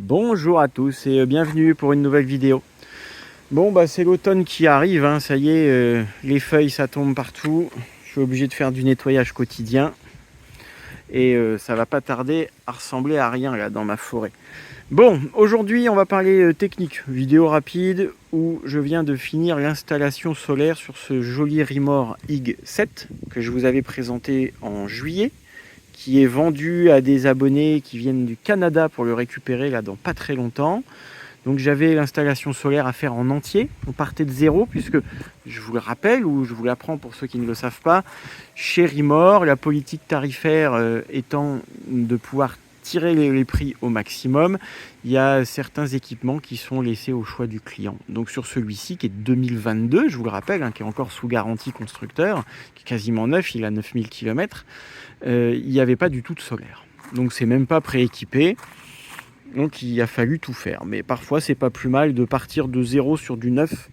Bonjour à tous et bienvenue pour une nouvelle vidéo. Bon bah c'est l'automne qui arrive, hein, ça y est, les feuilles ça tombe partout. Je suis obligé de faire du nettoyage quotidien et ça va pas tarder à ressembler à rien là dans ma forêt. Bon, aujourd'hui on va parler technique, vidéo rapide où je viens de finir l'installation solaire sur ce joli Rimor IG7 que je vous avais présenté en juillet, qui est vendu à des abonnés qui viennent du Canada pour le récupérer là dans pas très longtemps. Donc j'avais l'installation solaire à faire en entier. On partait de zéro puisque, je vous le rappelle ou je vous l'apprends pour ceux qui ne le savent pas, chez Rimor, la politique tarifaire étant de pouvoir tirer les prix au maximum, il y a certains équipements qui sont laissés au choix du client. Donc sur celui-ci qui est de 2022, je vous le rappelle, hein, qui est encore sous garantie constructeur, qui est quasiment neuf, il a 9000 km, il n'y avait pas du tout de solaire. Donc c'est même pas prééquipé. Donc il a fallu tout faire. Mais parfois c'est pas plus mal de partir de zéro sur du neuf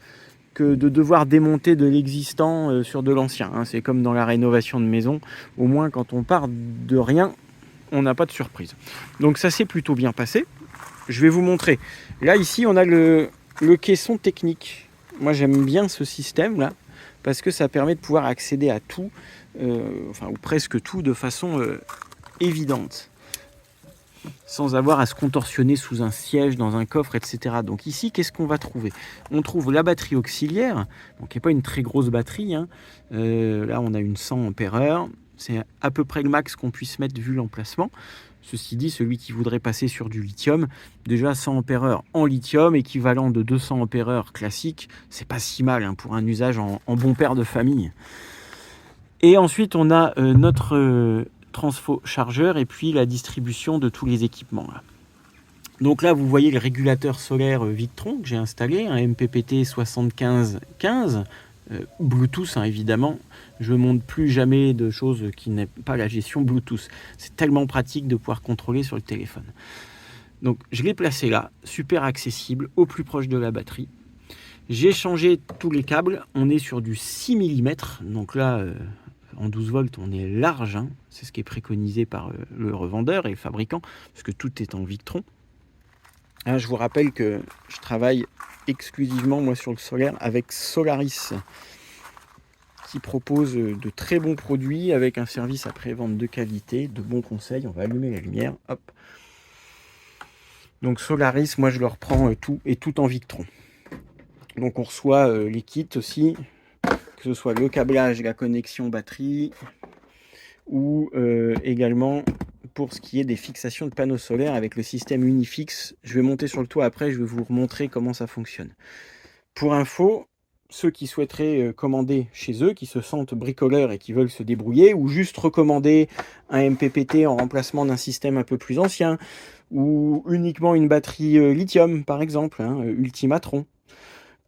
que de devoir démonter de l'existant sur de l'ancien. Hein. C'est comme dans la rénovation de maison. Au moins quand on part de rien, on n'a pas de surprise. Donc ça s'est plutôt bien passé. Je vais vous montrer. Là ici on a le caisson technique. Moi j'aime bien ce système là parce que ça permet de pouvoir accéder à tout, ou presque tout, de façon évidente, sans avoir à se contorsionner sous un siège, dans un coffre, etc. Donc ici, qu'est-ce qu'on va trouver? On trouve la batterie auxiliaire, donc qui n'est pas une très grosse batterie, hein. Là, on a une 100 Ah. C'est à peu près le max qu'on puisse mettre vu l'emplacement. Ceci dit, celui qui voudrait passer sur du lithium, déjà 100 Ah en lithium, équivalent de 200 Ah classique, c'est pas si mal, hein, pour un usage en bon père de famille. Et ensuite, on a notre transfo chargeur et puis la distribution de tous les équipements là. Donc là vous voyez le régulateur solaire Victron que j'ai installé, un MPPT 7515 Bluetooth, hein, évidemment. Je ne montre plus jamais de choses qui n'est pas la gestion Bluetooth, c'est tellement pratique de pouvoir contrôler sur le téléphone. Donc je l'ai placé là, super accessible, au plus proche de la batterie. J'ai changé tous les câbles, on est sur du 6 mm, donc là en 12 volts, on est large, hein. C'est ce qui est préconisé par le revendeur et le fabricant, parce que tout est en Victron. Hein, je vous rappelle que je travaille exclusivement, moi, sur le solaire avec Solaris, qui propose de très bons produits avec un service après-vente de qualité, de bons conseils. On va allumer la lumière, hop. Donc Solaris, moi, je leur prends tout, et tout en Victron. Donc on reçoit les kits aussi, que ce soit le câblage, la connexion batterie, ou également pour ce qui est des fixations de panneaux solaires avec le système Unifix. Je vais monter sur le toit après, je vais vous montrer comment ça fonctionne. Pour info, ceux qui souhaiteraient commander chez eux, qui se sentent bricoleurs et qui veulent se débrouiller, ou juste recommander un MPPT en remplacement d'un système un peu plus ancien, ou uniquement une batterie lithium par exemple, hein, Ultimatron.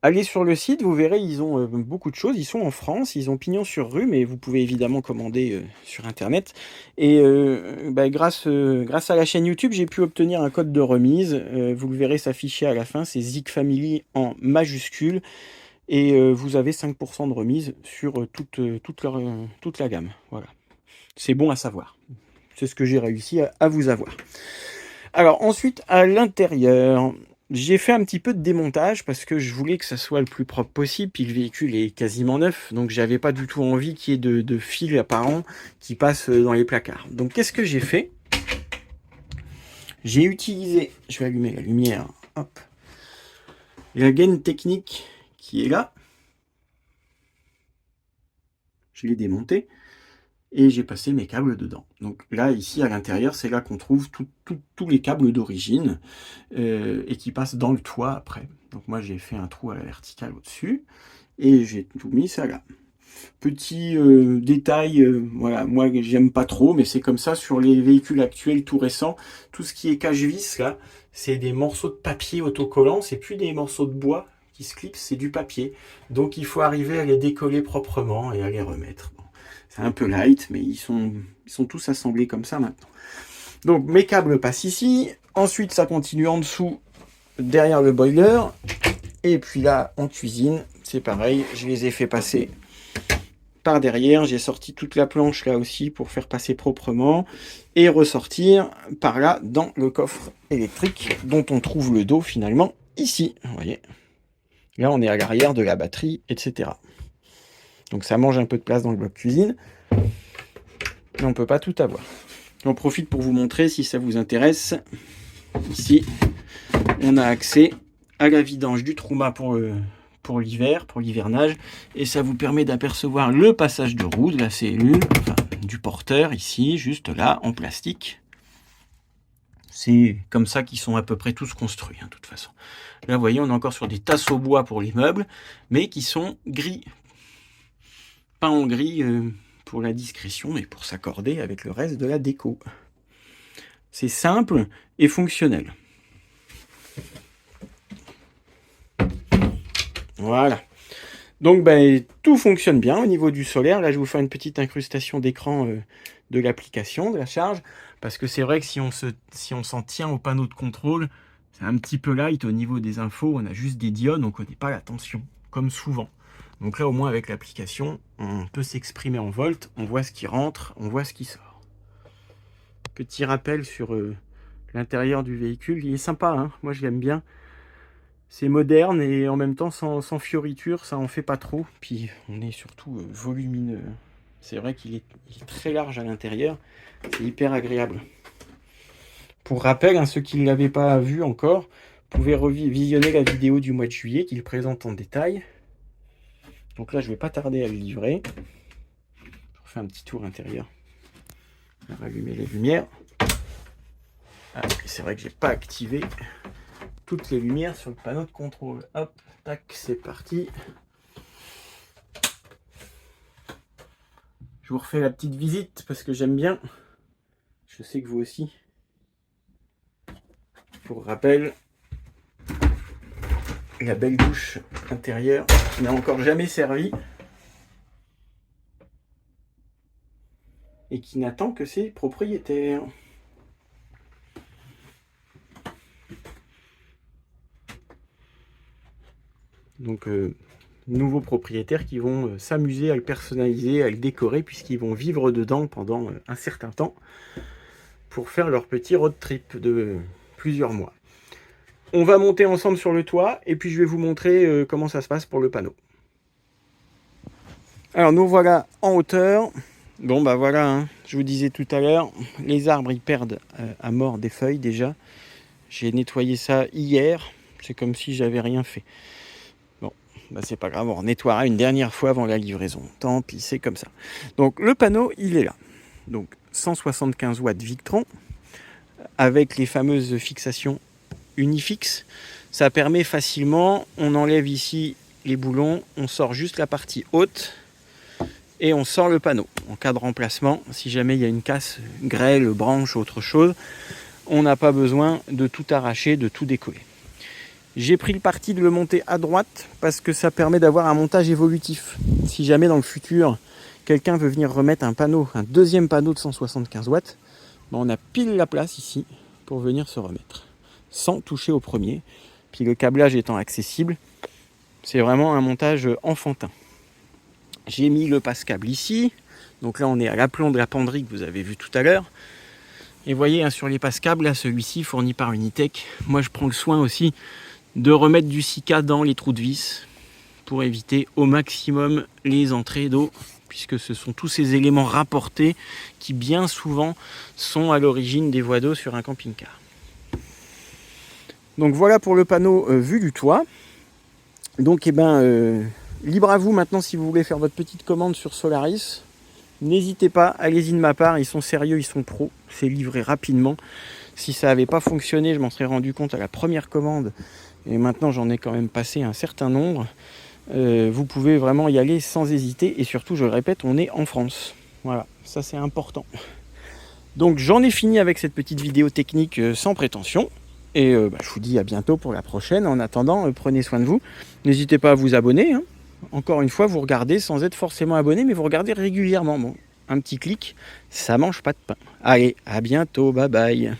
Allez sur le site, vous verrez, ils ont beaucoup de choses. Ils sont en France, ils ont pignon sur rue, mais vous pouvez évidemment commander sur Internet. Et grâce à la chaîne YouTube, j'ai pu obtenir un code de remise. Vous le verrez s'afficher à la fin, c'est Zik Family en majuscule. Et vous avez 5% de remise sur toute la gamme. Voilà. C'est bon à savoir. C'est ce que j'ai réussi à vous avoir. Alors ensuite, à l'intérieur, j'ai fait un petit peu de démontage parce que je voulais que ça soit le plus propre possible, puis le véhicule est quasiment neuf, donc j'avais pas du tout envie qu'il y ait de fils apparents qui passent dans les placards. Donc qu'est-ce que j'ai fait? J'ai utilisé, je vais allumer la lumière, hop, la gaine technique qui est là. Je l'ai démontée et j'ai passé mes câbles dedans. Donc là, ici, à l'intérieur, c'est là qu'on trouve tous les câbles d'origine et qui passent dans le toit après. Donc moi, j'ai fait un trou à la verticale au-dessus et j'ai tout mis ça là. Petit détail, voilà, moi, j'aime pas trop, mais c'est comme ça sur les véhicules actuels tout récents. Tout ce qui est cache-vis, là, c'est des morceaux de papier autocollants, c'est plus des morceaux de bois qui se clipsent, c'est du papier. Donc il faut arriver à les décoller proprement et à les remettre. Bon. C'est un peu light, mais ils sont tous assemblés comme ça maintenant. Donc mes câbles passent ici. Ensuite, ça continue en dessous, derrière le boiler. Et puis là, en cuisine, c'est pareil. Je les ai fait passer par derrière. J'ai sorti toute la planche là aussi pour faire passer proprement et ressortir par là dans le coffre électrique dont on trouve le dos finalement ici. Vous voyez, là on est à l'arrière de la batterie, etc. Donc ça mange un peu de place dans le bloc cuisine, mais on peut pas tout avoir. J'en profite pour vous montrer si ça vous intéresse. Ici, on a accès à la vidange du Truma pour l'hiver, pour l'hivernage, et ça vous permet d'apercevoir le passage de roue de la cellule, enfin, du porteur ici, juste là, en plastique. C'est comme ça qu'ils sont à peu près tous construits, hein, de toute façon. Là, vous voyez, on est encore sur des tasseaux bois pour les meubles, mais qui sont gris. Pas en gris pour la discrétion, mais pour s'accorder avec le reste de la déco. C'est simple et fonctionnel. Voilà. Donc tout fonctionne bien au niveau du solaire. Là, je vais vous faire une petite incrustation d'écran de l'application, de la charge. Parce que c'est vrai que si on s'en tient au panneau de contrôle, c'est un petit peu light au niveau des infos. On a juste des diodes, on ne connaît pas la tension, comme souvent. Donc là, au moins, avec l'application, on peut s'exprimer en volts. On voit ce qui rentre, on voit ce qui sort. Petit rappel sur l'intérieur du véhicule. Il est sympa, hein, moi je l'aime bien. C'est moderne et en même temps sans fioritures, ça en fait pas trop. Puis on est surtout volumineux. C'est vrai qu'il est très large à l'intérieur. C'est hyper agréable. Pour rappel, hein, ceux qui ne l'avaient pas vu encore, vous pouvez visionner la vidéo du mois de juillet qu'il présente en détail. Donc là, je ne vais pas tarder à le livrer. Je refais un petit tour intérieur. On va allumer les lumières. Ah, c'est vrai que j'ai pas activé toutes les lumières sur le panneau de contrôle. Hop, tac, c'est parti. Je vous refais la petite visite parce que j'aime bien. Je sais que vous aussi. Pour rappel, la belle douche intérieure qui n'a encore jamais servi et qui n'attend que ses propriétaires. Donc nouveaux propriétaires qui vont s'amuser à le personnaliser, à le décorer, puisqu'ils vont vivre dedans pendant un certain temps pour faire leur petit road trip de plusieurs mois. On va monter ensemble sur le toit et puis je vais vous montrer comment ça se passe pour le panneau. Alors nous voilà en hauteur. Bon voilà, hein, je vous disais tout à l'heure, les arbres ils perdent à mort des feuilles déjà. J'ai nettoyé ça hier, c'est comme si j'avais rien fait. C'est pas grave, on nettoiera une dernière fois avant la livraison. Tant pis, c'est comme ça. Donc le panneau, il est là. Donc 175 watts Victron avec les fameuses fixations Unifix. Ça permet facilement, on enlève ici les boulons, on sort juste la partie haute et on sort le panneau. En cas de remplacement, si jamais il y a une casse, grêle, branche, autre chose, on n'a pas besoin de tout arracher, de tout décoller. J'ai pris le parti de le monter à droite parce que ça permet d'avoir un montage évolutif. Si jamais dans le futur, quelqu'un veut venir remettre un deuxième panneau de 175 watts, on a pile la place ici pour venir se remettre, sans toucher au premier. Puis le câblage étant accessible, c'est vraiment un montage enfantin. J'ai mis le passe-câble ici. Donc là, on est à l'aplomb de la penderie que vous avez vu tout à l'heure. Et vous voyez, hein, sur les passe-câbles, là, celui-ci fourni par Unitech. Moi, je prends le soin aussi de remettre du Sika dans les trous de vis pour éviter au maximum les entrées d'eau, puisque ce sont tous ces éléments rapportés qui bien souvent sont à l'origine des voies d'eau sur un camping-car. Donc voilà pour le panneau vu du toit. Donc libre à vous maintenant si vous voulez faire votre petite commande sur Solaris. N'hésitez pas, allez-y de ma part, ils sont sérieux, ils sont pros, c'est livré rapidement. Si ça n'avait pas fonctionné, je m'en serais rendu compte à la première commande. Et maintenant, j'en ai quand même passé un certain nombre. Vous pouvez vraiment y aller sans hésiter. Et surtout, je le répète, on est en France. Voilà, ça c'est important. Donc, j'en ai fini avec cette petite vidéo technique sans prétention. Et je vous dis à bientôt pour la prochaine. En attendant, prenez soin de vous. N'hésitez pas à vous abonner. Hein. Encore une fois, vous regardez sans être forcément abonné, mais vous regardez régulièrement. Bon, un petit clic, ça mange pas de pain. Allez, à bientôt. Bye bye.